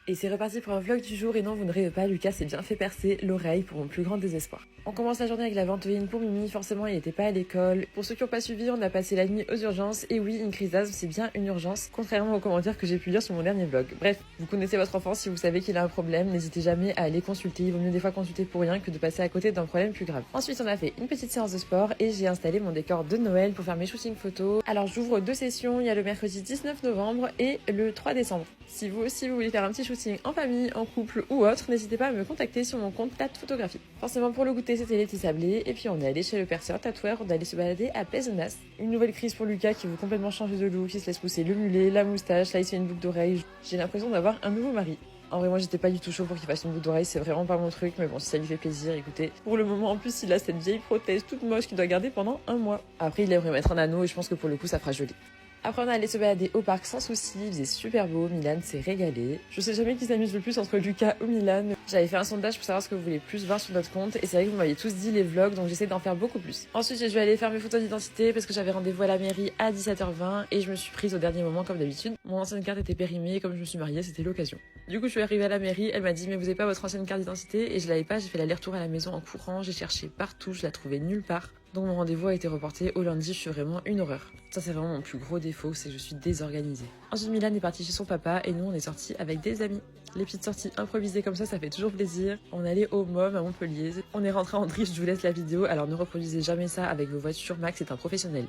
Et c'est reparti pour un vlog du jour et non vous ne rêvez pas, Lucas s'est bien fait percer l'oreille pour mon plus grand désespoir. On commence la journée avec la ventoline pour Mimi, forcément il n'était pas à l'école. Pour ceux qui n'ont pas suivi, on a passé la nuit aux urgences et oui, une crise d'asthme c'est bien une urgence, contrairement aux commentaires que j'ai pu lire sur mon dernier vlog. Bref, vous connaissez votre enfant, si vous savez qu'il a un problème, n'hésitez jamais à aller consulter, il vaut mieux des fois consulter pour rien que de passer à côté d'un problème plus grave. Ensuite on a fait une petite séance de sport et j'ai installé mon décor de Noël pour faire mes shootings photos. Alors j'ouvre 2 sessions, il y a le mercredi 19 novembre et le 3 décembre. Si vous aussi vous voulez faire un petit shooting en famille, en couple ou autre, n'hésitez pas à me contacter sur mon compte Tate Photographie. Forcément pour le goûter c'était les petits sablés et puis on est allé chez le perceur tatoueur, on est allé se balader à Pézenas. Une nouvelle crise pour Lucas qui veut complètement changer de look, qui se laisse pousser le mulet, la moustache, là il se fait une boucle d'oreille. J'ai l'impression d'avoir un nouveau mari. En vrai moi j'étais pas du tout chaud pour qu'il fasse une boucle d'oreille, c'est vraiment pas mon truc, mais bon si ça lui fait plaisir, écoutez. Pour le moment en plus il a cette vieille prothèse toute moche qu'il doit garder pendant 1 mois. Après il aimerait mettre un anneau et je pense que pour le coup ça fera joli. Après on est allé se balader au parc sans souci, il faisait super beau, Milan s'est régalé. Je sais jamais qui s'amuse le plus entre Lucas ou Milan. J'avais fait un sondage pour savoir ce que vous voulez plus voir sur notre compte et c'est vrai que vous m'aviez tous dit les vlogs donc j'essaie d'en faire beaucoup plus. Ensuite j'ai dû aller faire mes photos d'identité parce que j'avais rendez-vous à la mairie à 17h20 et je me suis prise au dernier moment comme d'habitude. Mon ancienne carte était périmée et comme je me suis mariée c'était l'occasion. Du coup je suis arrivée à la mairie, elle m'a dit mais vous avez pas votre ancienne carte d'identité et je l'avais pas, j'ai fait l'aller-retour à la maison en courant, j'ai cherché partout, je la trouvais nulle part. Donc mon rendez-vous a été reporté au lundi, je suis vraiment une horreur. Ça c'est vraiment mon plus gros défaut, c'est que je suis désorganisée. Ensuite Milan est parti chez son papa et nous on est sortis avec des amis. Les petites sorties improvisées comme ça fait toujours plaisir. On est allé au MOM à Montpellier, on est rentré en drift, je vous laisse la vidéo, alors ne reproduisez jamais ça avec vos voitures, Max est un professionnel.